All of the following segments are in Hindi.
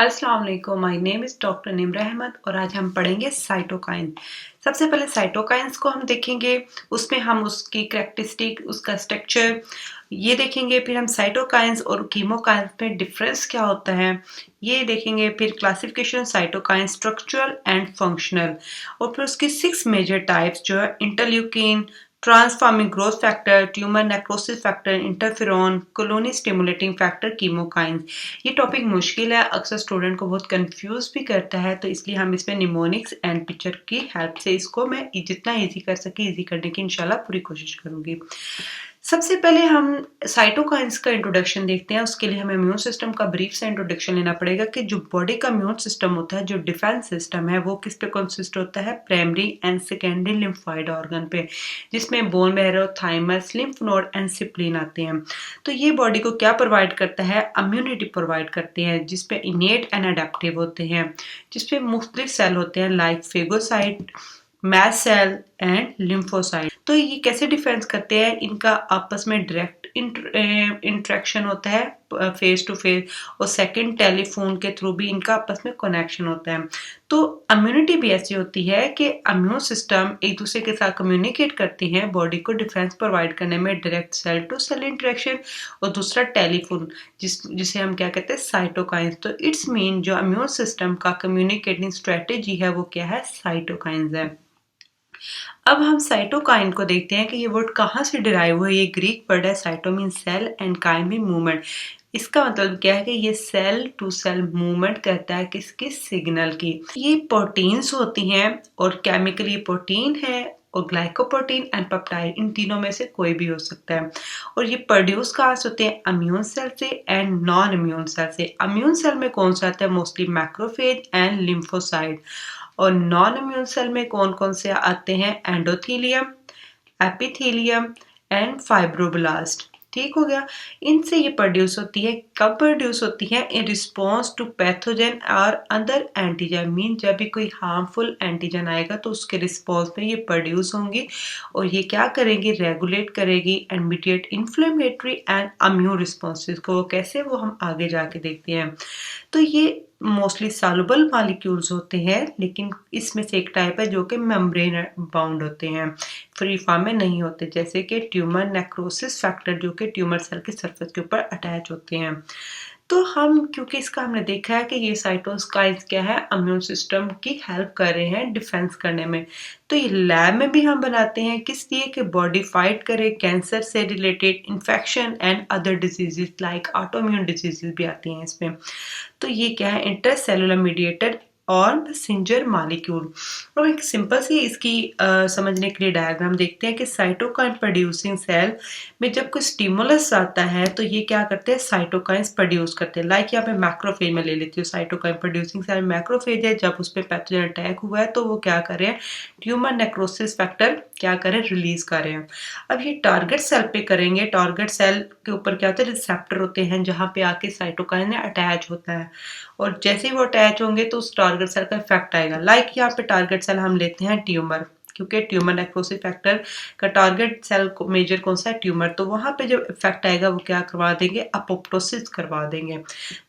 अस्सलाम वालेकुम, my name is doctor Nimra Ahmed और आज हम पढ़ेंगे साइटोकाइन। सबसे पहले साइटोकाइन्स को हम देखेंगे, उसमें हम उसकी कैरेक्टरिस्टिक, उसका स्ट्रक्चर ये देखेंगे। फिर हम साइटोकाइन्स और कीमोकाइन्स में डिफरेंस क्या होता है ये देखेंगे। फिर classification cytokine structural and functional, और फिर उसकी 6 मेजर टाइप्स जो है interleukin, transforming growth factor, tumour necrosis factor, interferon, colony stimulating factor, chemokines. ये टॉपिक मुश्किल है, अक्सर स्टूडेंट को बहुत कंफ्यूज भी करता है, तो इसलिए हम इसमें निमोनिक्स एंड पिक्चर की हेल्प से इसको मैं जितना इजी कर सके इजी करने की इंशाल्लाह पूरी कोशिश करूंगी। सबसे पहले हम साइटोकाइन्स का इंट्रोडक्शन देखते हैं। उसके लिए हमें इम्यून सिस्टम का ब्रीफ से इंट्रोडक्शन लेना पड़ेगा कि जो बॉडी का इम्यून सिस्टम होता है, जो डिफेंस सिस्टम है, वो किस पे कंसिस्ट होता है? Primary and secondary lymphoid organ पे, जिसमें bone marrow, thymus, lymph node and spleen आते हैं। तो ये बॉडी को क्या प्रोवाइड करता है? इम्यूनिटी प्रोवाइड करते हैं, जिसपे इनेट एंड अडेप्टिव होते हैं, जिसपे मुख्तलिफ सेल होते हैं like phagocyte, mast cell and lymphocyte. तो ये कैसे डिफेंस करते हैं? इनका आपस में डायरेक्ट इंटरेक्शन होता है फेस टू फेस, और सेकंड टेलीफोन के थ्रू भी इनका आपस में कनेक्शन होता है। तो इम्यूनिटी भी ऐसी होती है कि इम्यून सिस्टम एक दूसरे के साथ कम्युनिकेट करते हैं बॉडी को डिफेंस प्रोवाइड करने में, direct cell to cell interaction, और दूसरा टेलीफोन जिसे हम क्या कहते हैं? साइटोकाइंस। तो इट्स मीन जो इम्यून सिस्टम का कम्युनिकेटिंग स्ट्रेटेजी है वो क्या है? साइटोकाइंस है। अब हम साइटोकाइन को देखते हैं कि ये वर्ड कहाँ से डिराइव हुआ है। ये ग्रीक वर्ड है, cyto mean cell and kine mean movement. इसका मतलब क्या है कि ये सेल टू सेल मूवमेंट करता है किसकी? सिग्नल की। ये प्रोटीन्स होती हैं, और केमिकली प्रोटीन है, और ग्लाइकोप्रोटीन एंड पेप्टाइड, इन तीनों में से कोई भी हो सकता है। और ये प्रोड्यूस कहाँ से होते हैं? इम्यून सेल से एंड नॉन इम्यून सेल से। इम्यून सेल में कौन सा आता है? Mostly macrophage and lymphocyte. और नॉन इम्यून सेल में कौन कौन से आते हैं? Endothelium, epithelium and fibroblast. ठीक हो गया। इनसे ये प्रोड्यूस होती है। कब प्रोड्यूस होती है? इन रिस्पॉन्स टू पैथोजन और अदर एंटीजन, मीन जब भी कोई हार्मफुल एंटीजन आएगा तो उसके रिस्पॉन्स में ये प्रोड्यूस होंगी, और ये क्या करेंगी? रेगुलेट करेगी and mediate inflammatory and immune responses को। वो कैसे? वो हम आगे जाके देखते हैं। तो ये मोस्टली सॉल्युबल मॉलिक्यूल्स होते हैं, लेकिन इसमें से एक टाइप है जो कि मेम्ब्रेन बाउंड होते हैं, फ्री फॉर्म में नहीं होते, जैसे कि ट्यूमर नेक्रोसिस फैक्टर जो कि ट्यूमर सेल की सरफेस के ऊपर अटैच होते हैं। तो हम क्योंकि इसका हमने देखा है कि ये साइटोकाइन्स क्या है? इम्यून सिस्टम की हेल्प कर रहे हैं डिफेंस करने में। तो ये लैब में भी हम बनाते हैं, किस लिए? कि बॉडी फाइट करे कैंसर से related infection and other diseases like autoimmune diseases भी आती हैं इसमें। तो ये क्या है? इंटरसेलुलर मीडिएटेड और मैसेंजर मॉलिक्यूल। और एक सिंपल सी इसकी समझने के लिए डायग्राम देखते हैं कि साइटोकाइन प्रोड्यूसिंग सेल में जब कोई स्टिमुलस आता है तो ये क्या करते हैं? साइटोकाइंस प्रोड्यूस करते हैं। लाइक यहाँ पे मैक्रोफेज में ले लेती हूँ, साइटोकाइन प्रोड्यूसिंग सेल मैक्रोफेज है। जब उस पर पैथोजन अटैक हुआ है तो वो क्या कर रहे हैं? ट्यूमर नेक्रोसिस फैक्टर क्या करें? रिलीज कर रहे हैं। अब ये टारगेट सेल पे करेंगे। टारगेट सेल के ऊपर क्या होता है? रिसेप्टर होते हैं, जहाँ पे आके साइटोकाइन अटैच होता है, और जैसे ही वो अटैच होंगे तो उस टारगेट सेल का इफेक्ट आएगा। लाइक यहाँ पे टारगेट सेल हम लेते हैं ट्यूमर, क्योंकि ट्यूमर नेक्रोसिस फैक्टर का टारगेट सेल को मेजर कौन सा है? ट्यूमर। तो वहां पे जब इफेक्ट आएगा वो क्या करवा देंगे? अपोप्टोसिस करवा देंगे।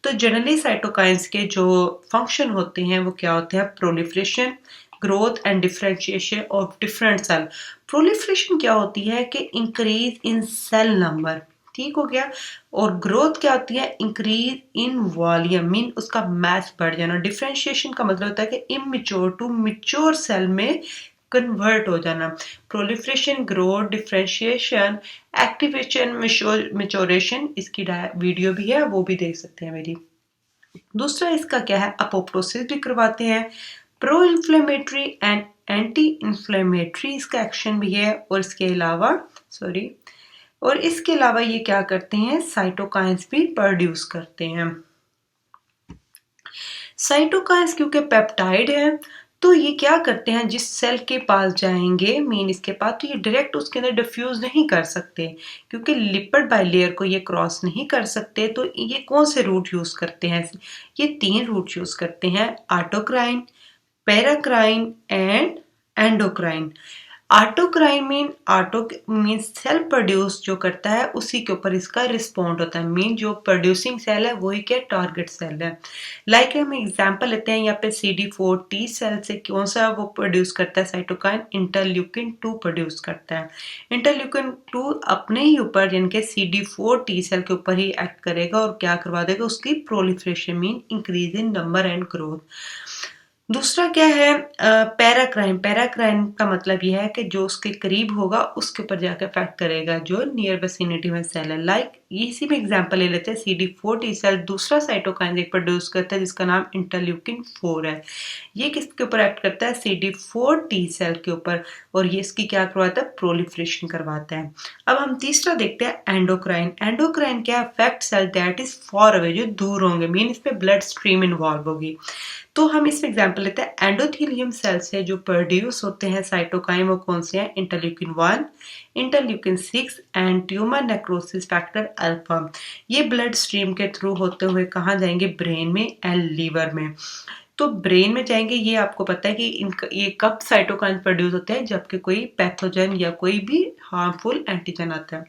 तो जनरली साइटोकाइंस के जो फंक्शन होते हैं वो क्या होते हैं? Proliferation, growth and differentiation of different cell. Proliferation क्या होती है? कि इंक्रीज इन सेल नंबर, ठीक हो गया। और ग्रोथ क्या होती है? इंक्रीज इन वॉल्यूम, मीन उसका मास बढ़ जाना। डिफरेंशिएशन का मतलब होता है कि इमेच्योर टू मैच्योर सेल में कन्वर्ट हो जाना। Proliferation, growth, differentiation, activation, maturation, इसकी वीडियो भी है, वो भी देख सकते हैं मेरी। दूसरा इसका क्या है? अपोप्टोसिस भी करवाते हैं। Pro inflammatory and anti inflammatory इसका एक्शन भी है। और इसके अलावा ये क्या करते हैं? साइटोकाइंस भी प्रोड्यूस करते हैं। साइटोकाइंस क्योंकि पेप्टाइड है, तो ये क्या करते हैं? जिस सेल के पास जाएंगे, मीन इसके पास, तो ये डायरेक्ट उसके अंदर डिफ्यूज नहीं कर सकते, क्योंकि लिपिड बाइलेयर को ये क्रॉस नहीं कर सकते। तो ये कौन से रूट यूज करते हैं? ये 3 रूट यूज करते हैं, autocrine, paracrine and endocrine. Autocrine auto mean self produce जो करता है उसी के ऊपर इसका रिस्पॉन्ड होता है, मीन जो प्रोड्यूसिंग सेल है वही क्या टारगेट सेल है। लाइक हम एग्जांपल लेते हैं यहाँ पे CD4 टी सेल से कौन सा वो प्रोड्यूस करता है साइटोकाइन, इंटरल्यूकिन 2 प्रोड्यूस करता है। इंटरल्यूकिन 2 अपने ही ऊपर यानी कि CD4 टी सेल के ऊपर ही एक्ट करेगा और क्या करवा देगा, उसकी proliferation mean increase in number and growth. दूसरा क्या है, पैराक्राइन। पैराक्राइन का मतलब यह है कि जो उसके करीब होगा उसके ऊपर जाकर इफेक्ट करेगा जो नियर विसिनिटी में सेल है। लाइक इसी में एग्जांपल ले लेते हैं, CD4 टी सेल दूसरा साइटोकाइन एक प्रोड्यूस करता है जिसका नाम इंटरल्यूकिन 4 है। ये किसके ऊपर एक्ट करता है, CD4 टी सेल के ऊपर, और ये इसकी क्या करवाता है, प्रोलिफरेशन करवाता है। अब हम तीसरा देखते हैं एंडोक्राइन। एंडोक्राइन क्या, affect cell that is far away, जो दूर होंगे, मीन इसमें ब्लड स्ट्रीम इन्वॉल्व होगी। तो हम इसमें एग्जांपल लेते हैं, एंडोथेलियम सेल से जो प्रोड्यूस होते हैं साइटोकाइन वो कौन से हैं, interleukin 1, interleukin 6 and tumour necrosis factor alpha. ये ब्लड स्ट्रीम के थ्रू होते हुए कहाँ जाएंगे, ब्रेन में एंड लीवर में। तो ब्रेन में जाएंगे, ये आपको पता है कि ये कब साइटोकाइन प्रोड्यूस होते हैं, जबकि कोई पैथोजन या कोई भी हार्मफुल एंटीजन आता है।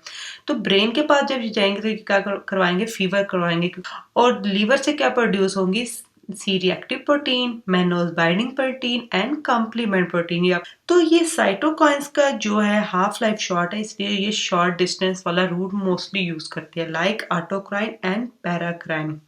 तो ब्रेन के पास जब जाएंगे तो क्या करवाएंगे, फीवर करवाएंगे। और लीवर से क्या प्रोड्यूस होंगी, C reactive protein, mannose binding protein and complement protein. या तो ये साइटोकाइंस का जो है हाफ लाइफ शॉर्ट है, इसलिए ये शॉर्ट डिस्टेंस वाला रूट मोस्टली यूज करते हैं, लाइक ऑटोक्राइन एंड पैराक्राइन।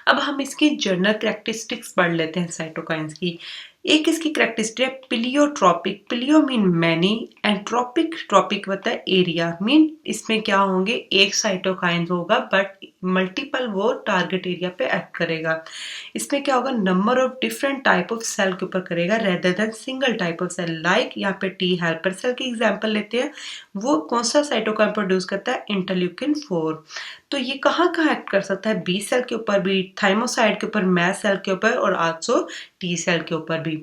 अब हम इसकी जनरल कैरेक्टरिस्टिक्स पढ़ लेते हैं साइटोकाइंस की। एक इसकी कैरेक्टरिस्टिक है pleiotropic. Pleio mean many and tropic, tropic होता है एरिया, मीन इसमें क्या होंगे, एक साइटोकाइन होगा बट मल्टीपल वो टारगेट एरिया पे एक्ट करेगा। इसमें क्या होगा, number of different type of cell के ऊपर करेगा rather than single type of cell. Like यहाँ पे टी हेल्पर सेल की एग्जांपल लेते हैं, वो कौन सा साइटोकाइन प्रोड्यूस करता है, इंटरल्यूकिन 4। तो ये कहाँ कहाँ एक्ट कर सकता है, बी सेल के ऊपर भी, थाइमोसाइट के ऊपर, मैस्ट सेल के ऊपर और आल्सो टी सेल के ऊपर भी।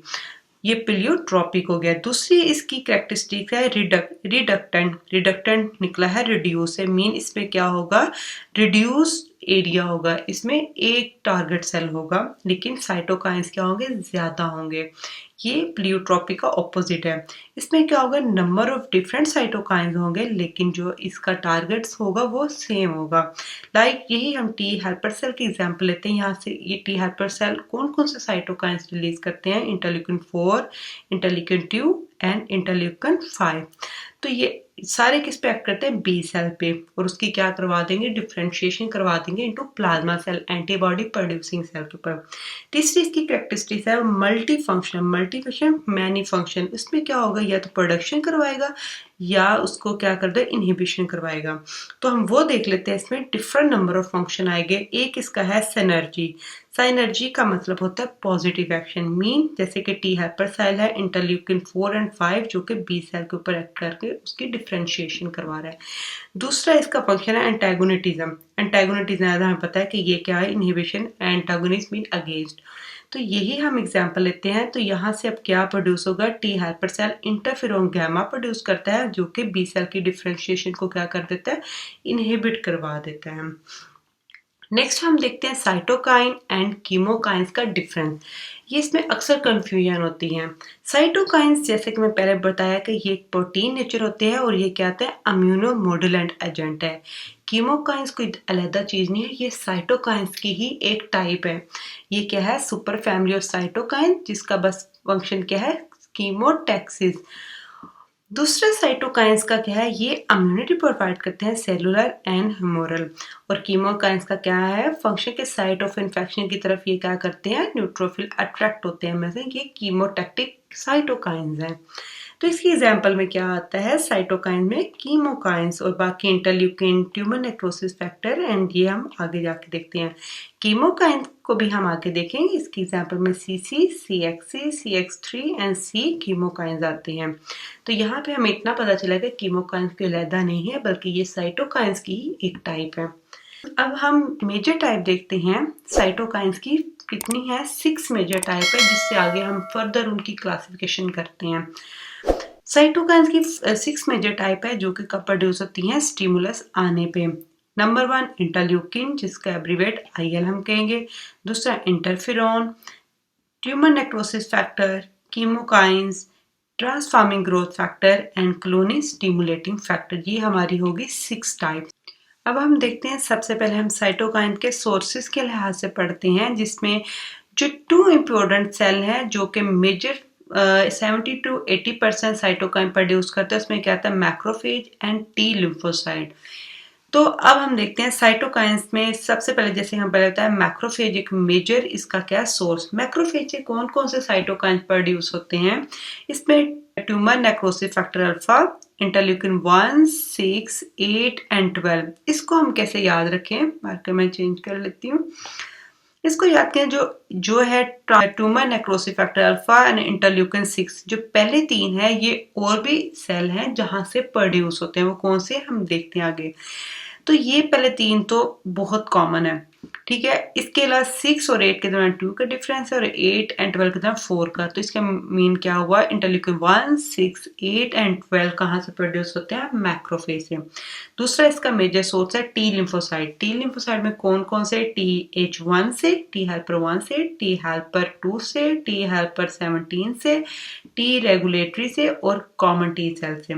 ये पिलियोट्रॉपिक हो गया। दूसरी इसकी कैरेक्टरिस्टिक है रिडक्टेंट। रिडक्टेंट निकला है रिड्यूस से, मीन इसमें क्या होगा, रिड्यूस एरिया होगा, इसमें एक टारगेट सेल होगा लेकिन साइटोकाइंस क्या होंगे, ज्यादा होंगे। ये प्लियोट्रॉपिक का ऑपोजिट है। इसमें क्या होगा, नंबर ऑफ डिफरेंट साइटोकाइंस होंगे लेकिन जो इसका टारगेट्स होगा वो सेम होगा। लाइक यही हम टी हेल्पर सेल की एग्जांपल लेते हैं। यहाँ से ये टी हेल्पर सेल कौन कौन से साइटोकाइंस रिलीज करते हैं, इंटरल्यूकिन 4, इंटरल्यूकिन 2 एंड इंटरल्यूकिन 5। तो ये सारे किस पे एक्ट करते हैं, बी सेल पे, और उसकी क्या करवा देंगे, डिफरेंशिएशन करवा देंगे into plasma cell, antibody producing cell के ऊपर। तीसरी इसकी कैरेक्टरिस्टिक्स है multi function. Multi function many function, इसमें क्या होगा, या तो प्रोडक्शन करवाएगा या उसको क्या कर दे, इनहिबिशन करवाएगा। तो हम वो देख लेते हैं, इसमें डिफरेंट नंबर ऑफ फंक्शन आएंगे। एक इसका है सिनर्जी। साइनर्जी का मतलब होता है पॉजिटिव एक्शन, मीन जैसे कि टी हेल्पर सेल है, इंटरल्यूकिन 4 एंड 5 जो कि बी सेल के ऊपर एक्ट करके उसकी डिफरेंशिएशन करवा रहा है। दूसरा इसका फंक्शन है एंटागोनिटिज्म। एंटागोनिटिज्म हमें पता है कि ये क्या है, इनहिबिशन, एंटागोनिस्ट मीन अगेंस्ट। तो यही हम एग्जांपल लेते हैं। तो यहाँ से अब क्या प्रोड्यूस होगा, T helper cell interferon gamma produce करता है जो कि बी सेल की डिफरेंशिएशन को क्या कर देता है, इनहिबिट करवा देता है। नेक्स्ट हम देखते हैं साइटोकाइन एंड कीमोकाइंस का डिफरेंस। ये इसमें अक्सर कंफ्यूजन होती है। साइटोकाइंस जैसे कि मैं पहले बताया कि ये एक प्रोटीन नेचर होते हैं और ये क्या होता है, अम्यूनो मॉड्यूलेंट एजेंट है। कीमोकाइंस कोई अलग चीज नहीं है, ये साइटोकाइंस की ही एक टाइप है। ये क्या है, सुपर फैमिली ऑफ साइटोकाइन, जिसका बस फंक्शन क्या है, कीमोटैक्सिस। दूसरा साइटोकाइंस का क्या है, ये इम्यूनिटी प्रोवाइड करते हैं सेलुलर एंड ह्यूमोरल। और कीमोकाइंस का क्या है, फंक्शन के साइट ऑफ इन्फेक्शन की तरफ ये क्या करते हैं, न्यूट्रोफिल अट्रैक्ट होते हैं, में ये कीमोटैक्टिक साइटोकाइंस हैं। तो इसकी एग्जांपल में क्या आता है, साइटोकाइन में कीमोकाइंस और बाकी interleukin, tumour necrosis factor, and ये हम आगे जाके देखते हैं। कीमोकाइन को भी हम आगे देखेंगे। इसकी एग्जांपल में सीसी, सीएक्सी, सीएक्स3 एंड सी कीमोकाइंस आते हैं। तो यहाँ पे हमें इतना पता चला कि कीमोकाइंस कोई अलहदा नहीं है बल्कि ये साइटोकाइंस की ही एक टाइप है। अब हम मेजर टाइप देखते हैं साइटोकाइंस की। कितनी है, 6 मेजर टाइप है, जिससे आगे हम फर्दर उनकी क्लासिफिकेशन करते हैं। साइटोकाइंस की 6 मेजर टाइप है जो कि कब प्रोड्यूस होती हैं, स्टिमुलस आने पे। नंबर 1 इंटरल्यूकिन, जिसका एब्रीवेट IL हम कहेंगे। दूसरा interferon, tumour necrosis factor, chemokines, transforming growth factor and cloning stimulating factor, ये हमारी होगी 6 टाइप। अब हम देखते हैं, सबसे पहले हम साइटोकाइन के सोर्सेज के लिहाज से पढ़ते हैं, जिसमें जो 2 इम्पोर्टेंट सेल हैं जो कि मेजर 70 to 80% साइटोकाइन प्रोड्यूस करते हैं, उसमें क्या आता है मैक्रोफेज एंड टी लिम्फोसाइट। तो अब हम देखते हैं साइटोकाइंस में सबसे पहले, जैसे हम पहले होता है मैक्रोफेज एक मेजर इसका क्या सोर्स। मैक्रोफेज से कौन कौन से साइटोकाइंस प्रोड्यूस होते हैं, इसमें tumour necrosis factor alpha, interleukin 1, 6, 8 and 12। इसको हम कैसे याद रखें, मार्कर मैं चेंज कर लेती हूँ। इसको याद करें, जो जो है tumour necrosis factor alpha and interleukin 6, जो पहले 3 है ये और भी सेल हैं जहां से प्रोड्यूस होते हैं, वो कौन से हम देखते हैं आगे। तो ये पहले 3 तो बहुत कॉमन है, ठीक है। इसके अलावा 6 और 8 के दौरान 2 का डिफरेंस है और 8 एंड 12 के दौरान 4 का। तो इसका मीन क्या हुआ, इंटरल्यूकिन 1, 6, 8 एंड 12 कहाँ से प्रोड्यूस होते हैं, मैक्रोफेज से। दूसरा इसका मेजर सोर्स है टी लिम्फोसाइट। टी लिम्फोसाइट में कौन कौन से, TH1 से, टी हेल्पर 1 से, टी हेल्पर 2 से, टी हेल्पर 17 से, टी रेगुलेटरी से और कॉमन टी सेल से।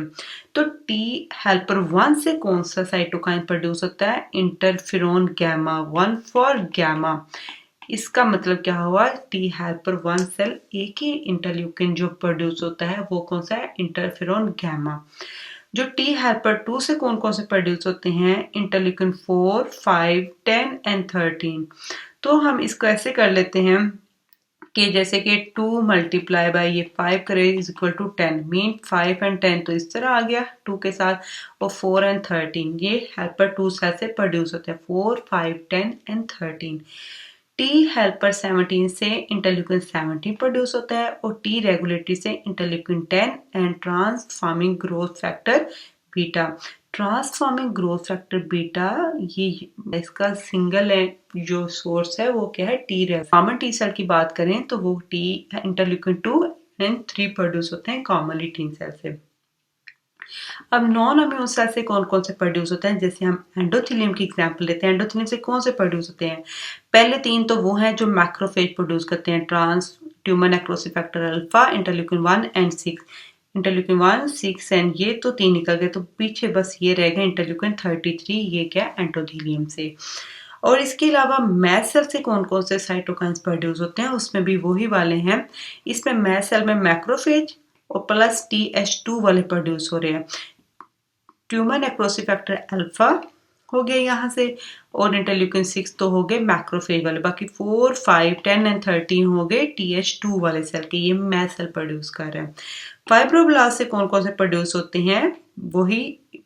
तो टी हेल्पर 1 से कौन सा साइटोकाइन प्रोड्यूस होता है, इंटरफेरोन गैमा 1 फॉर गैमा। इसका मतलब क्या हुआ, टी हेल्पर 1 सेल एक ही इंटरल्यूकिन जो प्रोड्यूस होता है वो कौन सा है, इंटरफेरोन गैमा। जो टी हेल्पर 2 से कौन कौन से प्रोड्यूस होते हैं, इंटरल्यूकिन 4, 5, 10 एंड 13। तो हम इसको ऐसे कर लेते हैं कि जैसे कि 2 मल्टीप्लाई बाय ये 5 करे is equal to 10, mean 5 and 10 तो इस तरह आ गया 2 के साथ, और 4 एंड 13 ये हेल्पर 2 सेल से प्रोड्यूस होते हैं, 4, 5, 10 एंड 13। टी हेल्पर 17 से इंटरल्यूकिन 17 प्रोड्यूस होता है और टी रेगुलेटरी से interleukin 10 and transforming growth factor beta. Transforming growth factor beta ये इसका सिंगल है जो सोर्स है वो क्या है, टी रेग। कॉमन टी सेल की बात करें तो वो टी इंटरल्यूकिन 2 एंड 3 प्रोड्यूस होते हैं कॉमनली टी सेल से। अब नॉन इम्यून सेल से कौन कौन से प्रोड्यूस होते हैं, जैसे हम एंडोथेलियम की एग्जांपल लेते हैं। एंडोथेलियम से कौन से प्रोड्यूस होते हैं, पहले 3 तो वो हैं जो मैक्रोफेज प्रोड्यूस करते हैं, trans tumour necrosis factor alpha, interleukin 1 and 6। Interleukin 1, 6 and ये तो 3 निकल गए, तो पीछे बस ये रह गए इंटरल्यूकिन 33, ये क्या एंडोथेलियम से। और इसके अलावा मैस्ट सेल से कौन कौन से साइटोकाइंस प्रोड्यूस होते हैं, उसमें भी वही वाले हैं। इसमें मैस्ट सेल में मैक्रोफेज और प्लस TH2 वाले प्रोड्यूस हो रहे हैं। ट्यूमर नेक्रोसिस फैक्टर अल्फा हो गया यहाँ से, और इंटरल्यूकिन 6 तो हो गए मैक्रोफेज वाले, बाकी 4, 5, 10 एंड 13 हो गए TH2 वाले सेल के, ये मैस्ट सेल प्रोड्यूस कर रहे हैं। फाइब्रोब्लास्ट से कौन कौन से प्रोड्यूस होते हैं, वही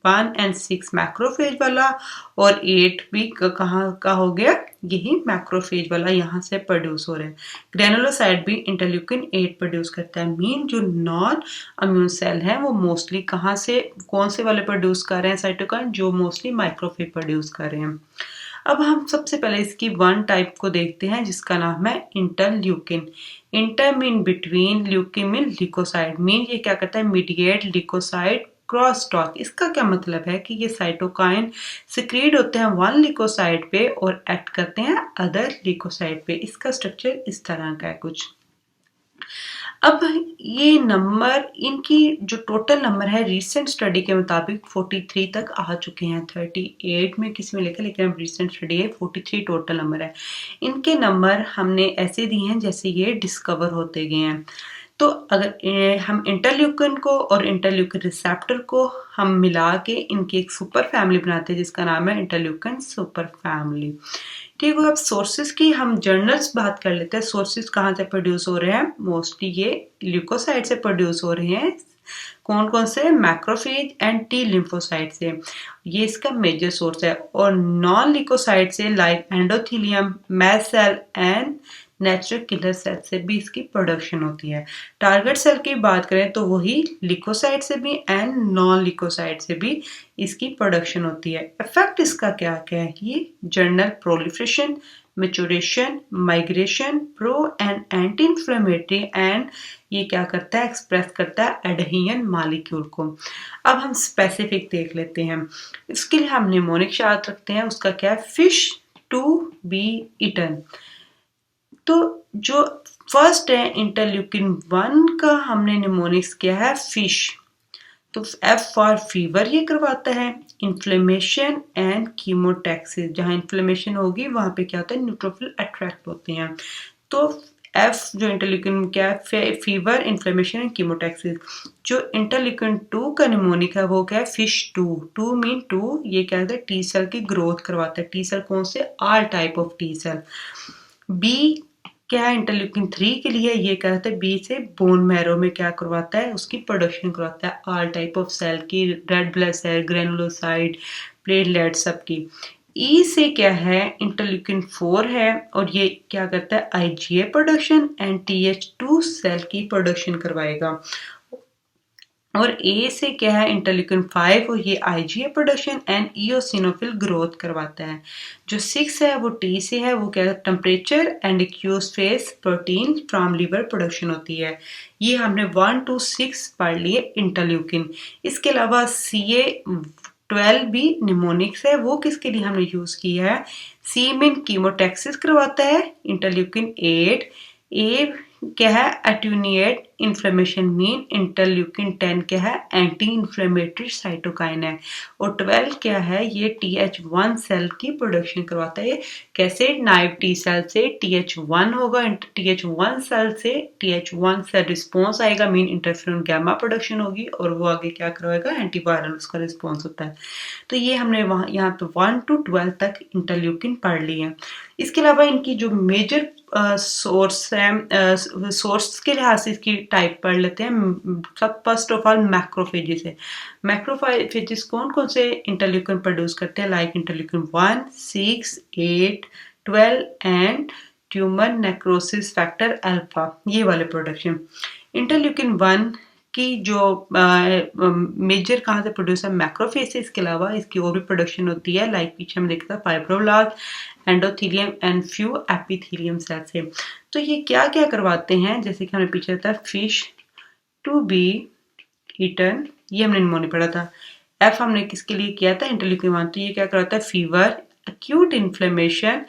1 एंड 6 मैक्रोफेज वाला, और 8 भी कहाँ का हो गया, यही मैक्रोफेज वाला यहाँ से प्रोड्यूस हो रहे हैं। ग्रेनुलोसाइट भी इंटरल्यूकिन 8 प्रोड्यूस करता है। मीन जो नॉन इम्यून सेल है वो मोस्टली कहाँ से, कौन से वाले प्रोड्यूस कर रहे हैं साइटोकाइन, जो मोस्टली माइक्रोफेज प्रोड्यूस कर रहे हैं। अब हम सबसे पहले इसकी 1 टाइप को देखते हैं जिसका नाम है interleukin. Inter mean between, leukin mean leucocyte, mean ये क्या करता है, मीडिएट लिकोसाइड क्रॉस टॉक। इसका क्या मतलब है कि ये साइटोकाइन सिक्रीट होते हैं 1 लिकोसाइड पे और एक्ट करते हैं अदर लिकोसाइड पे। इसका स्ट्रक्चर इस तरह का है कुछ। अब ये नंबर, इनकी जो टोटल नंबर है रीसेंट स्टडी के मुताबिक 43 तक आ चुके हैं, 38 में किसी में लिखा, लेकिन अब रीसेंट स्टडी है 43 टोटल नंबर है। इनके नंबर हमने ऐसे दिए हैं जैसे ये डिस्कवर होते गए हैं। तो अगर हम इंटरल्यूकिन को और इंटरल्यूकिन रिसेप्टर को हम मिला के इनकी एक सुपर फैमिली बनाते हैं जिसका नाम है इंटरल्यूकिन सुपर फैमिली। ठीक है, अब सोर्सेज की हम जर्नल्स बात कर लेते हैं। सोर्सेज कहाँ से प्रोड्यूस हो रहे हैं, मोस्टली ये ल्यूकोसाइट से प्रोड्यूस हो रहे हैं। कौन कौन से, मैक्रोफेज एंड टी लिम्फोसाइट से, ये इसका मेजर सोर्स है। और नॉन लिकोसाइट से like endothelium, mast cell and natural killer cell से भी इसकी प्रोडक्शन होती है। टारगेट सेल की बात करें तो वही लिकोसाइट से भी एंड नॉन लिकोसाइट से भी इसकी प्रोडक्शन होती है। इफेक्ट इसका क्या क्या है, ये journal proliferation, maturation, migration, pro and anti inflammatory, and ये क्या करता है, एक्सप्रेस करता है एडहेशन मॉलिक्यूल को। अब हम स्पेसिफिक देख लेते हैं। इसके लिए हम निमोनिक याद रखते हैं, उसका क्या है, फिश टू बी ईटन। तो जो फर्स्ट है इंटरल्यूकिन 1 का हमने निमोनिक्स किया है फिश, तो एफ फॉर फीवर ये करवाता है, इन्फ्लेमेशन एंड कीमोटैक्सिस, जहाँ इन्फ्लेमेशन होगी वहाँ पे क्या होता है, न्यूट्रोफिल अट्रैक्ट होते हैं। तो एफ जो इंटरल्यूकिन क्या है, फीवर, इन्फ्लेमेशन एंड कीमोटैक्सिस। जो इंटरल्यूकिन 2 का निमोनिक है वो क्या है, फिश 2, 2 मीन 2, ये क्या है, टी सेल की ग्रोथ करवाता है। टी सेल कौन से, all type of T cell. B क्या है इंटरल्यूकिन 3 के लिए, ये क्या होता है, बी से बोन मैरो में क्या करवाता है, उसकी प्रोडक्शन करवाता है ऑल टाइप ऑफ सेल की, red blood cell, granulocyte, platelet सबकी। ई से क्या है, इंटरल्यूकिन 4 है और ये क्या करता है, आईजीए प्रोडक्शन एंड टीएच2 सेल की प्रोडक्शन करवाएगा। और ए से क्या है, इंटरल्यूकिन 5 और ये IgA production and eosinophil growth करवाता है। जो 6 है वो टी से है, वो क्या है, temperature and acute phase protein from liver production होती है। ये हमने 1 to 6 पढ़ लिए इंटरल्यूकिन। इसके अलावा CA12 भी निमोनिक्स है, वो किसके लिए हमने यूज किया है, सी में कीमोटैक्सिस करवाता है, इंटरल्यूकिन 8। ए क्या है, एट्यूनिएट इन्फ्लेमेशन मीन, इंटरल्यूकिन 10 क्या है, एंटी इन्फ्लेमेटरी साइटोकाइन है। और 12 क्या है, ये TH1 सेल की प्रोडक्शन करवाता है। कैसे, नाइव टी सेल से TH1 होगा, TH1 सेल से TH1 सेल रिस्पॉन्स आएगा मीन इंटरफेरोन गैमा प्रोडक्शन होगी और वो आगे क्या करवाएगा, एंटीवायरल उसका रिस्पॉन्स होता है। तो ये हमने वहाँ यहाँ पे 1 to 12 तक इंटरल्यूकिन पढ़ ली है। इसके अलावा इनकी जो मेजर सोर्स है, सोर्स के लिहाज से इसकी टाइप पढ़ लेते हैं। सब फर्स्ट ऑफ ऑल मैक्रोफेजेस है। मैक्रोफेजेस कौन कौन से इंटरल्यूकिन प्रोड्यूस करते हैं, like interleukin 1, 6, 8, 12 and tumour necrosis factor alpha, ये वाले प्रोडक्शन। इंटरल्यूकिन 1 की जो मेजर कहाँ से प्रोड्यूस है, मैक्रोफेज से। इसके अलावा इसकी और भी प्रोडक्शन होती है, लाइक पीछे हम देखते हैं fibroblast, endothelium and few epithelium cell से। तो ये क्या क्या करवाते हैं, जैसे कि हमने पीछे था फिश टू बी ईटन, ये हमने निमोनिक पढ़ा था। एफ हमने किसके लिए किया था, इंटरल्यूकिन 1, तो ये क्या करवाता है, fever, acute inflammation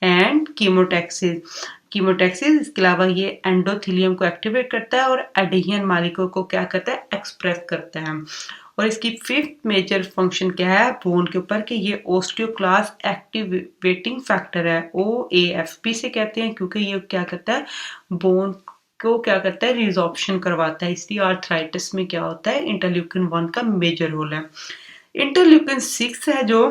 and chemotaxis. Chemotaxis, इसके अलावा ये एंडोथीलियम को एक्टिवेट करता है और एडेहियन मालिकों को क्या करता है, एक्सप्रेस करता है। और इसकी फिफ्थ मेजर फंक्शन क्या है, बोन के ऊपर, कि ये ओस्टियोक्लास्ट एक्टिवेटिंग फैक्टर है, OAFP से कहते हैं, क्योंकि ये क्या करता है, बोन को क्या करता है, रिजॉर्प्शन करवाता है। इसलिए आर्थराइटिस में क्या होता है, इंटरल्यूकिन 1 का मेजर रोल है। इंटरल्यूकिन 6 है जो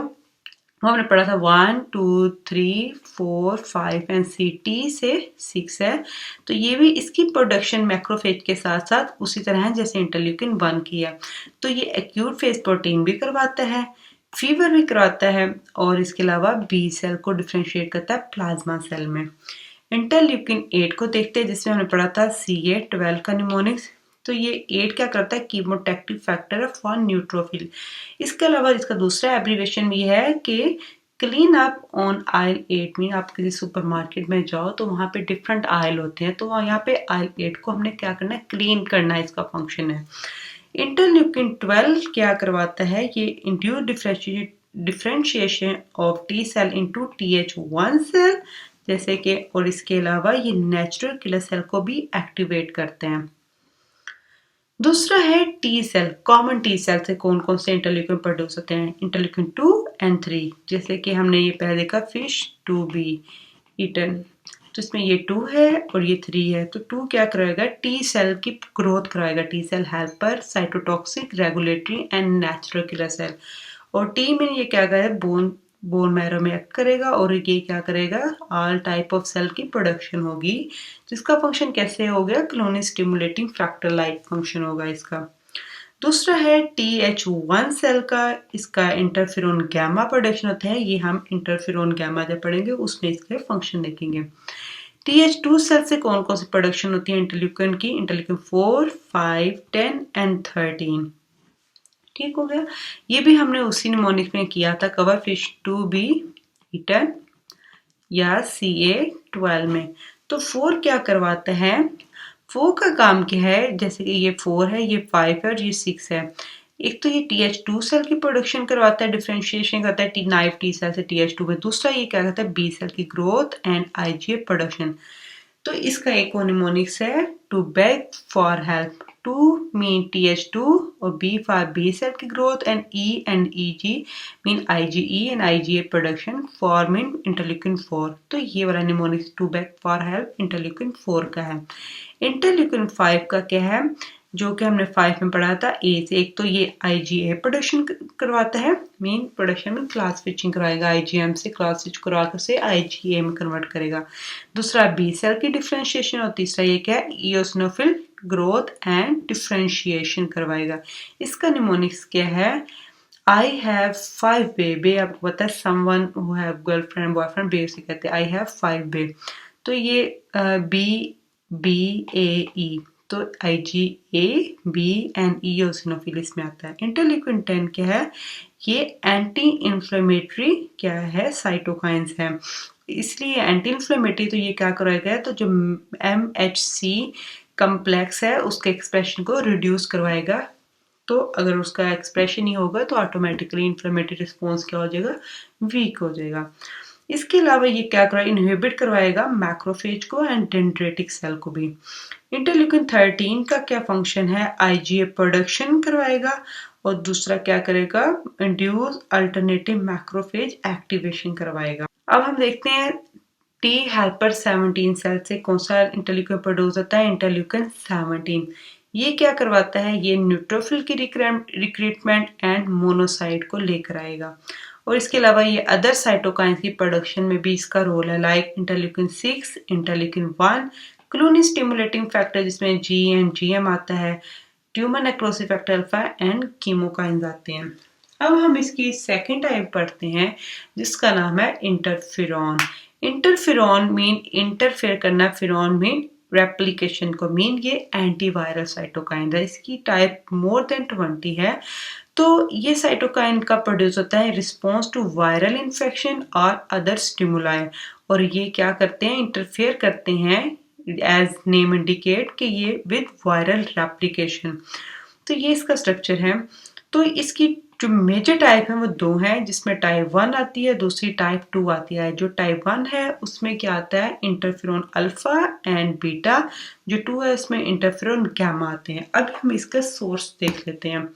हमने पढ़ा था, 1, 2, 3, 4, 5 एंड टी से 6 है। तो ये भी इसकी प्रोडक्शन मैक्रोफेज के साथ साथ उसी तरह है जैसे इंटरल्यूकिन 1 की है। तो ये एक्यूट फेज प्रोटीन भी करवाता है, फीवर भी करवाता है और इसके अलावा बी सेल को डिफ्रेंशिएट करता है प्लाज्मा सेल में। इंटरल्यूकिन 8 को देखते हैं, जिसमें हमने पढ़ा था CA12 का निमोनिक्स। तो ये 8 क्या करता है, कीमोटैक्टिव फैक्टर है फॉर न्यूट्रोफिल। इसके अलावा इसका दूसरा एब्रीवेशन भी है कि clean up on oil 8, mean आप किसी सुपरमार्केट में जाओ तो वहाँ पे डिफरेंट आयल होते हैं, तो यहाँ पे आयल 8 को हमने क्या करना है, क्लीन करना है, इसका फंक्शन है। इंटरल्यूकिन 12 क्या करवाता है, ये induce differentiation of T cell into TH1 cell, जैसे कि, और इसके अलावा ये नेचुरल किलर सेल को भी एक्टिवेट करते हैं। दूसरा है T cell. Common T cell से कौन कौन से इंटरल्यूकिन प्रोड्यूस होते हैं, इंटरल्यूकिन 2 एंड 3, जैसे कि हमने ये पहले देखा फिश टू बी ईटन, तो इसमें ये 2 है और ये 3 है। तो 2 क्या कराएगा, टी सेल की ग्रोथ कराएगा, T cell helper, cytotoxic, regulatory and natural killer cell. और टी में ये क्या करेगा, बोन मैरो में एक्ट करेगा और ये क्या करेगा, ऑल टाइप ऑफ सेल की प्रोडक्शन होगी, जिसका फंक्शन कैसे हो गया, cloning stimulating factor like function होगा इसका। दूसरा है TH1 सेल का, इसका इंटरफेरोन गैमा प्रोडक्शन होता है। ये हम इंटरफेरोन गैमा जब पढ़ेंगे उसमें इसके फंक्शन देखेंगे। TH2 सेल से कौन कौन सी प्रोडक्शन होती है इंटरल्यूकिन की, इंटरल्यूकिन 4, 5, 10 एंड 13। ठीक हो गया। ये भी हमने उसी निमोनिक में किया था cover, fish to be eaten या CA12 में। तो 4 क्या करवाता है, 4 का काम क्या है, जैसे कि ये 4 है, ये 5 है और ये 6 है। एक तो ये TH2 सेल की प्रोडक्शन करवाता है, डिफरेंशिएशन करता है नाइव टी सेल से TH2 में। दूसरा ये क्या करता है, बी सेल की ग्रोथ एंड IgA प्रोडक्शन। तो इसका एक निमोनिक्स है to beg for help, to mean TH2 और B फॉर बी सेल की growth and E and EG mean IgE and IgA production for mean interleukin 4। तो ये वाला mnemonics to beg for help interleukin 4 का है। इंटरल्यूकिन 5 का क्या है, जो कि हमने 5 में पढ़ा था ए से, एक तो ये IgA प्रोडक्शन करवाता है, मेन प्रोडक्शन में क्लास स्विचिंग करवाएगा, IgM से क्लास स्विच करवा कर उसे IgA में कन्वर्ट करेगा। दूसरा बी सेल की डिफ्रेंशिएशन और तीसरा ये क्या है, इओसिनोफिल ग्रोथ एंड डिफ्रेंशिएशन करवाएगा। इसका निमोनिक्स क्या है, I have 5 baby, आपको पता है someone who have girlfriend boyfriend bae से कहते हैं I have 5 बे। तो ये BAE, तो IgA B एंड इओसिनोफिल इसमें आता है। इंटरल्यूकिन 10 क्या है, ये एंटी इन्फ्लेमेटरी क्या है, साइटोकाइंस है, इसलिए एंटी इन्फ्लेमेटरी। तो ये क्या कराएगा, तो जो MHC कम्प्लेक्स है उसके एक्सप्रेशन को रिड्यूस करवाएगा। तो अगर उसका एक्सप्रेशन ही होगा तो ऑटोमेटिकली इन्फ्लेमेटरी रिस्पॉन्स क्या हो जाएगा, वीक हो जाएगा। इसके अलावा ये क्या करवाएगा, इनहिबिट करवाएगा मैक्रोफेज को एंड डेंड्रेटिक सेल को भी। इंटरल्यूकिन 13 का क्या फंक्शन है, IgA प्रोडक्शन करवाएगा और दूसरा क्या करेगा, इंड्यूस अल्टरनेटिव मैक्रोफेज एक्टिवेशन करवाएगा। अब हम देखते हैं T हेल्पर 17 सेल से कौन सा इंटरल्यूकिन प्रोड्यूस होता है, इंटरल्यूकिन 17। ये क्या करवाता है, ये न्यूट्रोफिल की रिक्रूटमेंट एंड मोनोसाइट को लेकर आएगा और इसके अलावा ये अदर साइटोकाइंस की प्रोडक्शन में भी इसका रोल है, like interleukin 6, interleukin 1, Clooney stimulating factor जिसमें G एंड GM आता है, tumour necrosis factor alpha and chemokines आते हैं। अब हम इसकी सेकेंड टाइप पढ़ते हैं जिसका नाम है इंटरफेरॉन। इंटरफेरॉन मीन इंटरफेयर करना, फेरॉन मीन रेप्लिकेशन को मीन, ये एंटीवायरल साइटोकाइन है, इसकी टाइप मोर देन 20 है। तो ये साइटोकाइन का प्रोड्यूस होता है रिस्पॉन्स टू वायरल इन्फेक्शन और अदर स्टिमुलाई, और ये क्या करते हैं, इंटरफेयर करते हैं एज नेम इंडिकेट कि ये विद वायरल रेप्लिकेशन। तो ये इसका स्ट्रक्चर है। तो इसकी जो मेजर टाइप है वो दो हैं, जिसमें टाइप 1 आती है, दूसरी टाइप 2 आती है। जो टाइप 1 है उसमें क्या आता है, इंटरफेरॉन अल्फा एंड बीटा, जो 2 है उसमें इंटरफेरॉन गामा आते हैं। अब हम इसका सोर्स देख लेते हैं।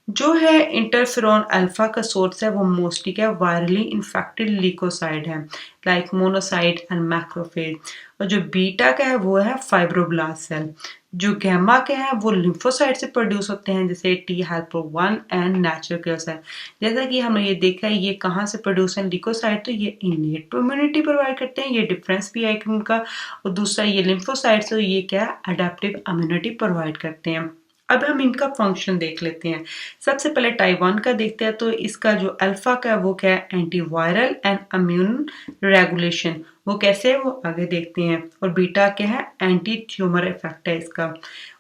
जो है इंटरफेरॉन अल्फा का सोर्स है वो मोस्टली क्या, वायरली इन्फेक्टेड ल्यूकोसाइड है, लाइक मोनोसाइट एंड मैक्रोफेज। और जो बीटा का है वो है फाइब्रोब्लास्ट सेल। जो गैमा के हैं वो लिम्फोसाइट से प्रोड्यूस होते हैं, जैसे T helper 1 and natural killer cell. जैसा कि हमने ये देखा है ये कहाँ से प्रोड्यूस है, ल्यूकोसाइट, तो ये इनेट इम्यूनिटी प्रोवाइड करते हैं, ये डिफरेंस भी है उनका। और दूसरा ये लिम्फोसाइट, तो ये क्या है, अडेप्टिव इम्यूनिटी प्रोवाइड करते हैं। अब हम इनका फंक्शन देख लेते हैं। सबसे पहले टाइप 1 का देखते हैं। तो इसका जो अल्फा का है वो क्या है, एंटीवायरल एंड इम्यून रेगुलेशन, वो कैसे है वो आगे देखते हैं। और बीटा क्या है, एंटी ट्यूमर इफेक्ट है इसका।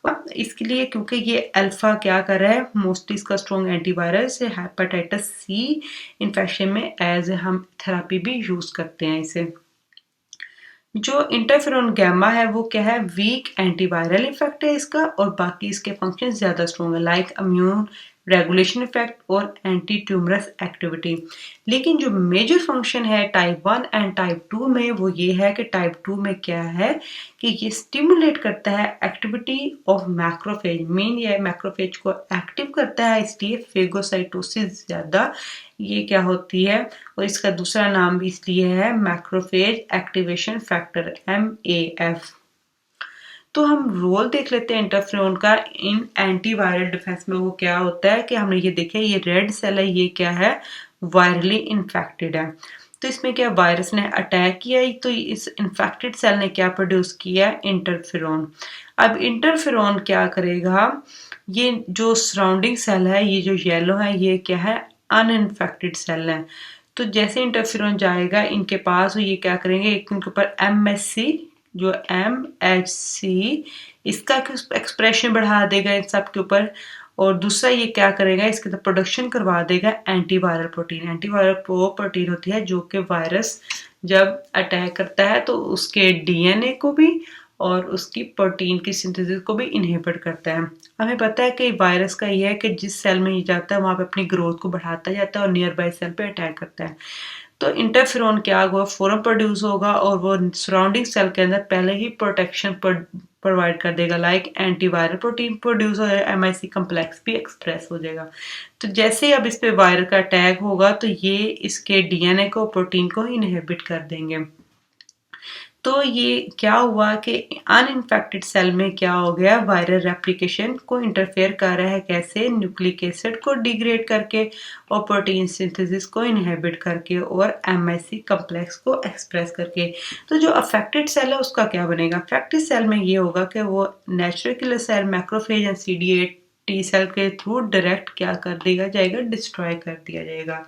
और इसके लिए क्योंकि ये अल्फा क्या कर रहा है, मोस्टली इसका स्ट्रॉन्ग एंटीवायरल से हेपेटाइटिस C इन्फेक्शन में एज हम थेरेपी भी यूज करते हैं इसे। जो इंटरफेरॉन गैमा है वो क्या है, वीक एंटीवायरल इफेक्ट है इसका, और बाकी इसके फंक्शन ज्यादा स्ट्रॉन्ग है, लाइक इम्यून रेगुलेशन इफेक्ट और एंटी ट्यूमरस एक्टिविटी। लेकिन जो मेजर फंक्शन है टाइप 1 एंड टाइप 2 में वो ये है कि टाइप 2 में क्या है कि ये स्टिमुलेट करता है एक्टिविटी ऑफ मैक्रोफेज, मेन ये मैक्रोफेज को एक्टिव करता है, इसलिए फेगोसाइटोसिस ज्यादा ये क्या होती है। और इसका दूसरा नाम भी इसलिए है मैक्रोफेज एक्टिवेशन फैक्टर MAF। तो हम रोल देख लेते हैं इंटरफेरॉन का इन एंटीवायरल डिफेंस में। वो क्या होता है कि हमने ये देखा ये रेड सेल है, ये क्या है, वायरली इन्फेक्टेड है। तो इसमें क्या वायरस ने अटैक किया, तो इस इन्फेक्टेड सेल ने क्या प्रोड्यूस किया, इंटरफेरॉन। अब इंटरफेरॉन क्या करेगा, ये जो सराउंडिंग सेल है, ये जो येलो है, ये क्या है, अनइन्फेक्टेड सेल है। तो जैसे इंटरफेरॉन जाएगा इनके पास, ये क्या करेंगे, एक इनके ऊपर MSC, जो MHC इसका एक्सप्रेशन बढ़ा देगा इन सब के ऊपर। और दूसरा ये क्या करेगा, इसके तो प्रोडक्शन करवा देगा एंटीवायरल प्रोटीन। एंटीवायरल वो प्रोटीन होती है जो कि वायरस जब अटैक करता है तो उसके DNA को भी और उसकी प्रोटीन की सिंथेसिस को भी इनहिबिट करता है। हमें पता है कि वायरस का ये है कि जिस सेल में ये जाता है वहाँ पे अपनी ग्रोथ को बढ़ाता जाता है और नियर बाय सेल पे अटैक करता है। तो इंटरफेरॉन क्या होगा, फोरम प्रोड्यूस होगा और वो सराउंडिंग सेल के अंदर पहले ही प्रोटेक्शन प्रोवाइड कर देगा, लाइक एंटीवायरल प्रोटीन प्रोड्यूस हो जाएगा, एमआईसी कम्प्लेक्स भी एक्सप्रेस हो जाएगा। तो जैसे ही अब इस पे वायरस का अटैक होगा तो ये इसके डीएनए को, प्रोटीन को इनहिबिट कर देंगे। तो ये क्या हुआ कि अनइन्फेक्टेड सेल में क्या हो गया, वायरल रेप्लिकेशन को इंटरफेयर कर रहा है, कैसे, न्यूक्लिक एसिड को डिग्रेड करके और प्रोटीन सिंथेसिस को इनहिबिट करके और एमआईसी कम्प्लेक्स को एक्सप्रेस करके। तो जो अफेक्टेड सेल है उसका क्या बनेगा, अफेक्टेड सेल में ये होगा कि वो natural killer cell macrophage and CD8 T cell के थ्रू डायरेक्ट क्या कर दिया जाएगा, डिस्ट्रॉय कर दिया जाएगा।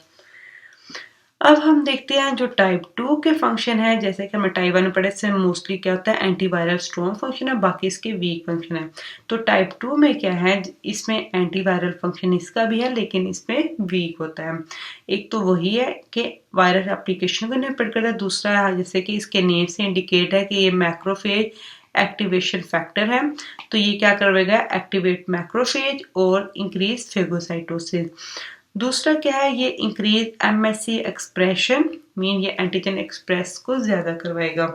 अब हम देखते हैं जो टाइप 2 के फंक्शन है, जैसे कि हमें टाइप 1 में पढ़े, इससे मोस्टली क्या होता है, एंटीवायरल स्ट्रॉन्ग फंक्शन है, बाकी इसके वीक फंक्शन है। तो टाइप 2 में क्या है, इसमें एंटीवायरल फंक्शन इसका भी है लेकिन इसमें वीक होता है। एक तो वही है कि वायरल एप्लीकेशन को इनहिबिट करता है, दूसरा जैसे कि इसके नेम से इंडिकेट है कि ये मैक्रोफेज एक्टिवेशन फैक्टर है, तो ये क्या करवाएगा, एक्टिवेट मैक्रोफेज और इंक्रीज फेगोसाइटोसिस। दूसरा क्या है, ये इंक्रीज एमएससी एक्सप्रेशन, मीन ये एंटीजन एक्सप्रेस को ज्यादा करवाएगा।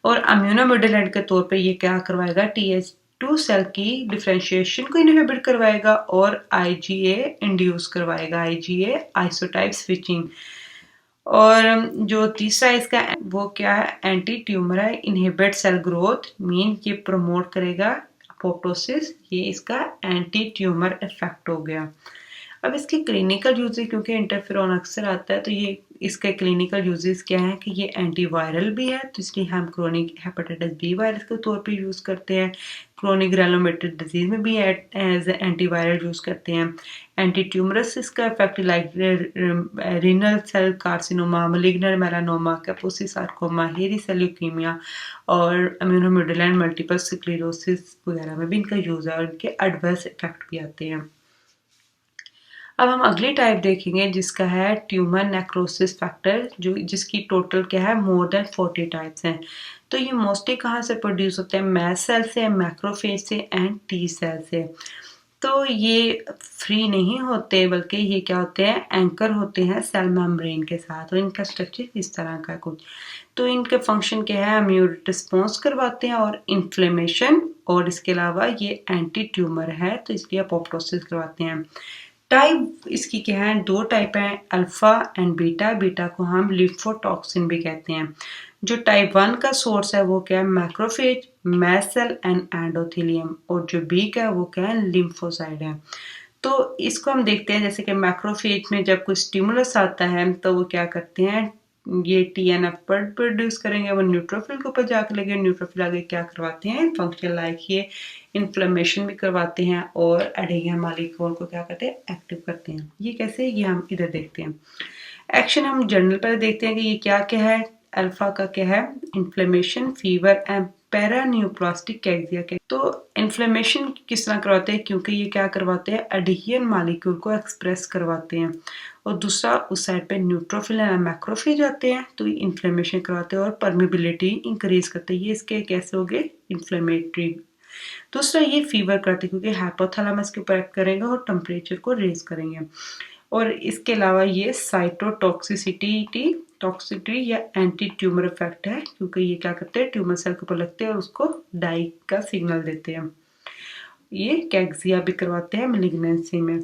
और इम्यूनोमोडुलेंट के तौर पे ये क्या करवाएगा, TH2 सेल की डिफरेंशिएशन को इनहिबिट करवाएगा और IgA इंड्यूस करवाएगा, IgA आइसोटाइप स्विचिंग। और जो तीसरा इसका वो क्या है, एंटी ट्यूमर है, इनहिबिट सेल ग्रोथ, मीन ये प्रमोट करेगा अपोप्टोसिस, ये इसका एंटी ट्यूमर इफेक्ट हो गया। अब इसके क्लिनिकल यूजेस, क्योंकि इंटरफेरॉन अक्सर आता है, तो ये इसके क्लिनिकल यूजेस क्या है कि ये एंटीवायरल भी है, तो इसलिए हम क्रोनिक हेपेटाइटिस बी वायरस के तौर पे यूज़ करते हैं, क्रोनिक ग्रेनुलोमेटरी डिजीज में भी एज एंटीवायरल यूज़ करते हैं। एंटी ट्यूमरस इसका effect like renal cell carcinoma, malignant melanoma, Kaposi sarcoma, hairy cell leukaemia और इम्यूनोमोडुलेंट मल्टीपल स्क्लेरोसिस वगैरह में भी इनका यूज़ है और इनके एडवर्स इफेक्ट भी आते हैं। अब हम अगली टाइप देखेंगे जिसका है ट्यूमर नेक्रोसिस फैक्टर, जो जिसकी टोटल क्या है, मोर देन 40 टाइप्स हैं। तो ये मोस्टली कहाँ से प्रोड्यूस होते हैं, मैस्ट सेल से, मैक्रोफेज से एंड टी सेल से। तो ये फ्री नहीं होते बल्कि ये क्या होते हैं, एंकर होते हैं सेल मेम्ब्रेन के साथ, और इनका स्ट्रक्चर इस तरह का कुछ। तो इनके फंक्शन क्या है, इम्यून रिस्पॉन्स करवाते हैं और इन्फ्लेमेशन, और इसके अलावा ये एंटी ट्यूमर है तो इसलिए अपोप्टोसिस करवाते हैं। टाइप इसकी क्या है, दो टाइप हैं, अल्फा एंड बीटा। बीटा को हम लिम्फोटॉक्सिन भी कहते हैं। जो टाइप 1 का सोर्स है वो क्या है, macrophage, mast cell and endothelium, और जो बी का है वो क्या है, लिम्फोसाइड है। तो इसको हम देखते हैं, जैसे कि मैक्रोफेज में जब कोई स्टिमुलस आता है तो वो क्या करते हैं, ये TNF प्रोड्यूस करेंगे, वो न्यूट्रोफिल के ऊपर जाकर लगे, न्यूट्रोफिल आगे क्या करवाते हैं, फंक्शन लाइक ये इन्फ्लेमेशन भी करवाते हैं और एडेनियन मॉलिक्यूल को क्या करते हैं, एक्टिव करते हैं। ये कैसे, ये हम इधर देखते हैं। एक्शन हम जनरल पर देखते हैं कि ये क्या क्या है। अल्फा का क्या है, इन्फ्लेमेशन, फीवर एंड पैरान्यूप्लास्टिक कैक्सिया के। तो इन्फ्लेमेशन किस तरह करवाते हैं, क्योंकि ये क्या करवाते हैं, एडेनियन मॉलिक्यूल को एक्सप्रेस करवाते हैं। और दूसरा उस साइड पे न्यूट्रोफिल एंड मैक्रोफेज आते हैं तो इन्फ्लेमेशन करवाते हैं और परमिबिलिटी इंक्रीज करते हैं। ये इसके कैसे हो गए, इन्फ्लेमेटरी। दूसरा ये फीवर करते हैं क्योंकि हाइपोथैलेमस के ऊपर एक्ट करेंगे और टेम्परेचर को रेज करेंगे। और इसके अलावा ये साइटोटॉक्सिसिटी टॉक्सिसिटी या एंटी ट्यूमर इफेक्ट है, क्योंकि ये क्या करते हैं, ट्यूमर सेल के ऊपर लगते हैं और उसको डाई का सिग्नल देते हैं। ये कैक्सिया भी करवाते हैं मेलिग्नेंसी में।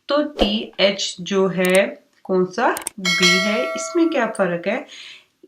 तो TH जो है कौन सा, बी है, इसमें क्या फर्क है,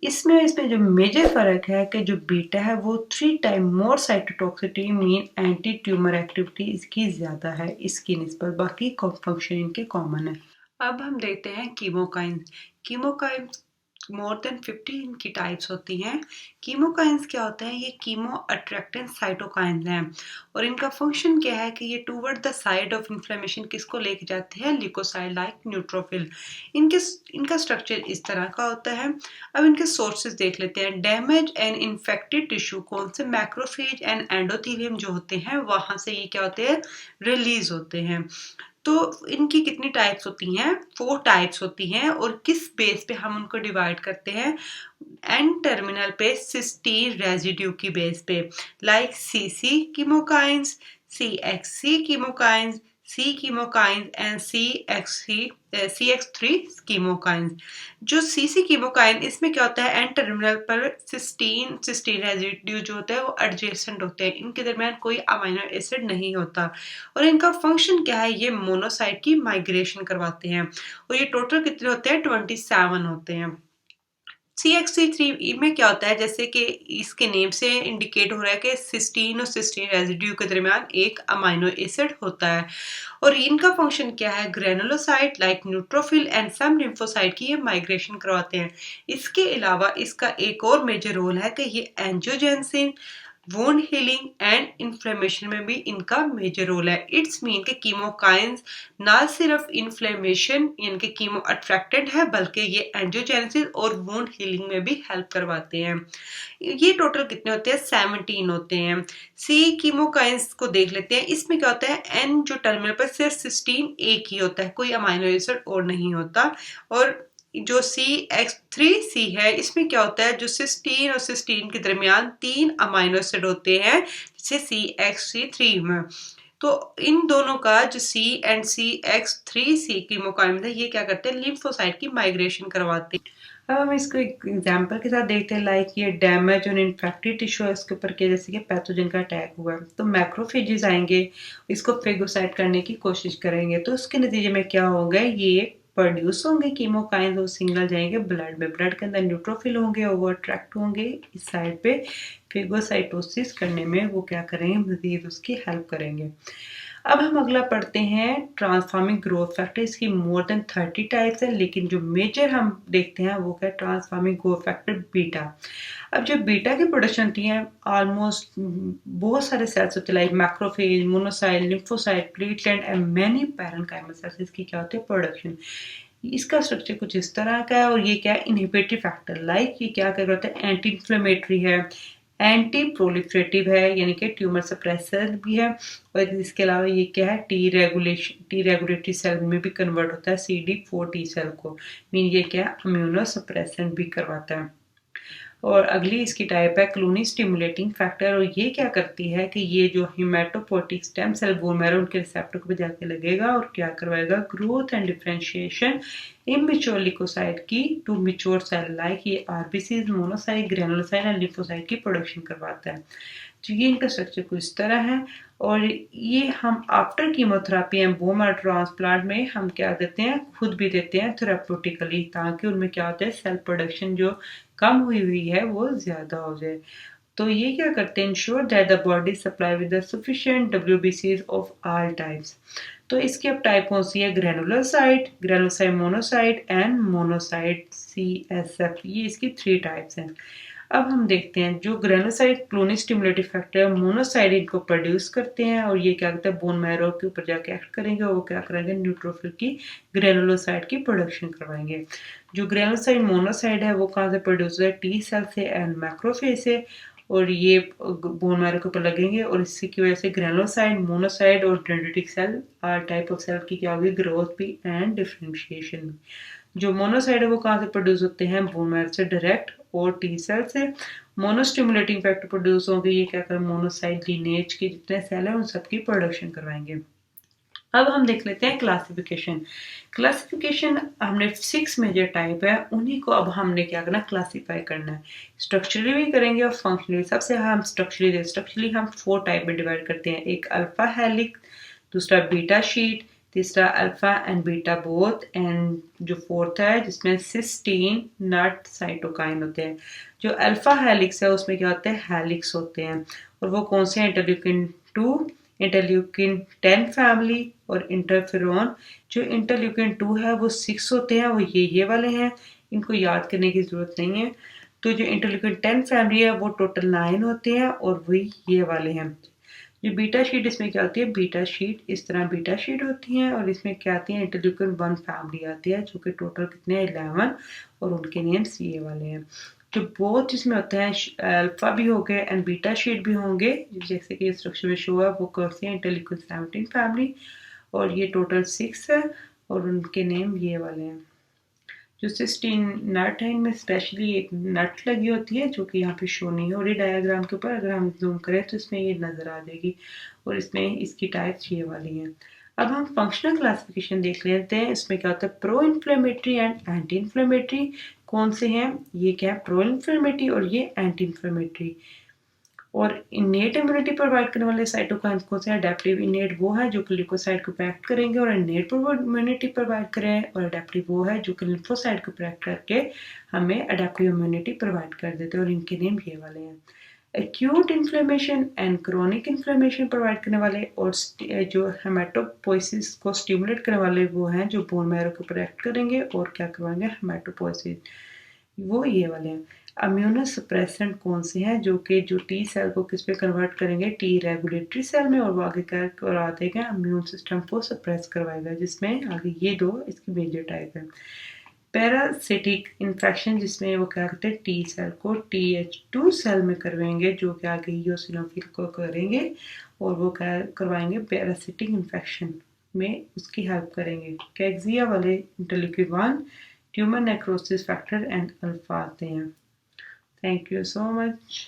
इसमें जो मेजर फर्क है कि जो बीटा है वो 3 time more cytotoxicity, mean anti tumour activity इसकी ज्यादा है इसकी निस्बत, बाकी फंक्शन इनके कॉमन है। अब हम देखते हैं कीमोकाइंस। कीमोकाइंस मोर देन 50 इनकी टाइप्स होती हैं। कीमोकाइंस क्या होते हैं, ये कीमो अट्रैक्टेंट साइटोकाइंस हैं और इनका फंक्शन क्या है कि ये toward the side of inflammation किसको लेके जाते हैं, ल्यूकोसाइड लाइक न्यूट्रोफिल। इनका स्ट्रक्चर इस तरह का होता है। अब इनके सोर्सेज देख लेते हैं। डैमेज एंड इन्फेक्टेड टिश्यू कौन से, मैक्रोफेज एंड एंडोथेलियम जो होते हैं वहां से ये क्या होते हैं, रिलीज होते हैं। तो इनकी कितनी टाइप्स होती हैं, 4 टाइप्स होती हैं। और किस बेस पे हम उनको डिवाइड करते हैं, एन टर्मिनल पे सिस्टीन रेजिड्यू की बेस पे, like CC chemokines, CXC chemokines, C chemokines and CX3 chemokines. जो CC कीमोकाइन, इसमें क्या होता है, एन टर्मिनल पर सिस्टीन सिस्टीन रेजिड्यू जो होता है वो एडजेसेंट होते हैं, इनके दरमियान कोई अमीनो एसिड नहीं होता। और इनका फंक्शन क्या है, ये मोनोसाइट की माइग्रेशन करवाते हैं। और ये टोटल कितने होते हैं, 27 होते हैं। CXC3 में क्या होता है, जैसे कि इसके नेम से इंडिकेट हो रहा है कि सिस्टीन और सिस्टीन रेजिड्यू के दरमियान एक अमीनो एसिड होता है। और इनका फंक्शन क्या है, granulocyte like neutrophil and some lymphocyte की ये माइग्रेशन करवाते हैं। इसके अलावा इसका एक और मेजर रोल है कि ये एंजियोजेंसिन, वुंड हीलिंग एंड इन्फ्लेमेशन में भी इनका मेजर रोल है। इट्स मीन के कीमोकाइंस ना सिर्फ इन्फ्लेमेशन यानी कि कीमो अट्रैक्टेंट है, बल्कि ये एंजियोजेनेसिस और वुंड हीलिंग में भी हेल्प करवाते हैं। ये टोटल कितने होते हैं, 17 होते हैं। सी कीमोकाइंस को देख लेते हैं। इसमें क्या होता है, एन जो टर्मिनल पर सिर्फ सिस्टीन एक ही होता है, कोई अमीनो एसिड और नहीं होता। और जो CX3C है, इसमें क्या होता है, जो सिस्टीन और सिस्टीन के दरमियान 3 अमीनो एसिड होते हैं, जैसे CXC3 में। तो इन दोनों का जो C एंड CX3C कीमोकाइन है, ये क्या करते हैं, लिम्फोसाइट की माइग्रेशन करवाते हैं। अब हम इसको एक एग्जांपल के साथ देखते हैं, लाइक ये डैमेज और इन्फेक्टेड टिश्यू है इसके ऊपर के, जैसे कि पैथोजन का अटैक हुआ है, तो मैक्रोफेजेस आएंगे, इसको फेगोसाइट करने की कोशिश करेंगे। तो उसके नतीजे में क्या होगा, ये प्रोड्यूस होंगे कीमोकाइंस, वो सिग्नल जाएंगे ब्लड में, ब्लड के अंदर न्यूट्रोफिल होंगे, वो अट्रैक्ट होंगे इस साइड पे, फेगोसाइटोसिस करने में वो क्या करेंगे, मजीद उसकी हेल्प करेंगे। अब हम अगला पढ़ते हैं ट्रांसफॉर्मिंग ग्रोथ फैक्टर। इसकी मोर देन 30 टाइप्स है, लेकिन जो मेजर हम देखते हैं वो क्या है, ट्रांसफॉर्मिंग ग्रोथ फैक्टर बीटा। अब जो बीटा की प्रोडक्शन होती है, ऑलमोस्ट बहुत सारे सेल्स होते हैं, like macrophage, monocyte, lymphocyte, platelet and many parenchymal cells, इसकी क्या होती है, प्रोडक्शन। इसका स्ट्रक्चर कुछ इस तरह का है। और ये क्या है, इनहिबिटरी फैक्टर, लाइक ये क्या कर रहा है, एंटी इन्फ्लेमेटरी है, एंटी प्रोलिफरेटिव है, यानी कि ट्यूमर सप्रेसर भी है। और इसके अलावा ये क्या है, टी रेगुलेटरी सेल में भी कन्वर्ट होता है, CD4 टी सेल को, मीन ये क्या है, इम्यूनो सप्रेसेंट भी करवाता है। और अगली इसकी टाइप है क्लूनी स्टिमुलेटिंग फैक्टर। और ये क्या करती है कि ये जो हिमेटोपोटिक स्टेम सेल बोन मैरो उनके रिसेप्टर को जाके लगेगा और क्या करवाएगा, growth and differentiation immature leucocyte की टू मैच्योर सेल, लाइक ये RBCs, monocyte, granulocyte and lymphocyte की प्रोडक्शन करवाता है। तो ये इनका स्ट्रक्चर कुछ इस तरह है। और ये हम after chemotherapy and bone marrow transplant में हम क्या देते हैं, खुद भी देते हैं थेराप्यूटिकली, ताकि उनमें क्या होता है, सेल प्रोडक्शन जो कम हुई है वो ज़्यादा हो जाए। तो ये क्या करते हैं, ensure that the body supply with the sufficient WBCs of all types. तो इसकी अब टाइप कौन सी है, granulocyte, granulocyte monocyte and monocyte CSF, ये इसकी 3 टाइप्स हैं। अब हम देखते हैं जो granulocyte clonic stimulative factor monocyte इनको प्रोड्यूस करते हैं, और ये क्या करते हैं, बोन मैरो के ऊपर जाके एक्ट करेंगे, और वो क्या करेंगे, न्यूट्रोफिल की ग्रेनुलोसाइट की प्रोडक्शन करवाएंगे। जो ग्रेनुलोसाइट मोनोसाइट है वो कहाँ से प्रोड्यूस होता है, टी सेल से एंड मैक्रोफेज से, और ये बोन मैरो के ऊपर लगेंगे, और इसी की वजह से ग्रेनुलोसाइट, मोनोसाइट और dendritic cell type of cell की क्या होगी, ग्रोथ भी एंड डिफरेंशिएशन भी। जो मोनोसाइट है वो कहाँ से प्रोड्यूस होते हैं, बोन मैरो से डायरेक्ट और टी सेल से। मोनोस्टिमुलेटिंग फैक्टर प्रोड्यूस होंगे, ये क्या कर, मोनोसाइट लीनेज के जितने सेल हैं उन सबकी प्रोडक्शन करवाएंगे। अब हम देख लेते हैं क्लासिफिकेशन। क्लासिफिकेशन हमने 6 मेजर टाइप है, उन्हीं को अब हमने क्या करना, क्लासीफाई करना है। स्ट्रक्चरली भी करेंगे और फंक्शनली। सबसे हम स्ट्रक्चरली हम 4 टाइप में डिवाइड करते हैं, एक अल्फा हेलिक्स, दूसरा बीटा शीट, तीसरा alpha and beta both, and जो फोर्थ है जिसमें सिस्टीन, नट, साइटोकाइन होते हैं। जो अल्फा हेलिक्स है उसमें क्या होते हैं, हेलिक्स होते हैं, और वो कौन से हैं, इंटरल्यूकिन 2, इंटरल्यूकिन 10 फैमिली और इंटरफेरॉन। जो इंटरल्यूकिन 2 है वो 6 होते हैं, वो ये वाले हैं, इनको याद करने की ज़रूरत नहीं है। तो जो इंटरल्यूकिन 10 फैमिली है वो टोटल 9 होते हैं, और वही ये वाले हैं। जो बीटा शीट, इसमें क्या होती है, बीटा शीट इस तरह बीटा शीट होती है, और इसमें क्या आती है, इंटरल्यूकिन 1 फैमिली आती है, जो कि टोटल कितने हैं, 11, और उनके नेम्स ये वाले हैं। जो बोथ इसमें होते हैं, अल्फा भी हो गए एंड बीटा शीट भी होंगे, जैसे कि स्ट्रक्चर में शो है, वो कौन सी है, इंटरल्यूकिन 17 फैमिली, और ये टोटल 6 है, और उनके नेम ये वाले हैं। जो सिस्टीन नट है, इनमें स्पेशली एक नट लगी होती है जो कि यहाँ पे शो नहीं हो रही डायग्राम के ऊपर, अगर हम जूम करें तो इसमें ये नज़र आ जाएगी, और इसमें इसकी टाइप्स ये वाली हैं। अब हम फंक्शनल क्लासिफिकेशन देख लेते हैं। इसमें क्या होता है, pro inflammatory and anti inflammatory कौन से हैं? ये क्या है, प्रो इन्फ्लेमेटरी और ये एंटी इन्फ्लेमेटरी। और इनेट इम्यूनिटी प्रोवाइड करने वाले साइटोकाइंस कौन से हैं? अडेप्टिव इनेट वो है जो कि ल्यूकोसाइट को पैक्ट करेंगे और इनेट इम्यूनिटी प्रोवाइड करें, और अडेप्टिव वो है जो कि लिम्फोसाइट को पैक्ट करके हमें अडेप्टिव इम्यूनिटी प्रोवाइड कर देते हैं। और इनके नेम ये वाले हैं। Acute inflammation and chronic inflammation provide करने वाले और जो हेमाटोपोइसिस को स्टिमुलेट करने वाले वो हैं जो बोन मैरो को प्रोटेक्ट करेंगे और क्या करवाएंगे, हेमाटोपोइसिस, वो ये वाले हैं। इम्यूनोसप्रेसेंट कौन से हैं जो कि जो टी सेल को किस पे कन्वर्ट करेंगे, टी रेगुलेटरी सेल में, और वो आगे क्या करा देगा, इम्यून सिस्टम को सप्रेस करवाएगा, जिसमें आगे ये दो इसकी मेजर टाइप है। पैरासिटिक इन्फेक्शन जिसमें वो क्या करते हैं, टी सेल को TH2 सेल में करवाएंगे जो कि आगे ईओसिनोफिल को करेंगे और वो क्या करवाएंगे, पैरासिटिक इन्फेक्शन में उसकी हेल्प करेंगे। कैक्सिया वाले interleukin 1, tumour necrosis factor and alpha आते हैं। Thank you so much.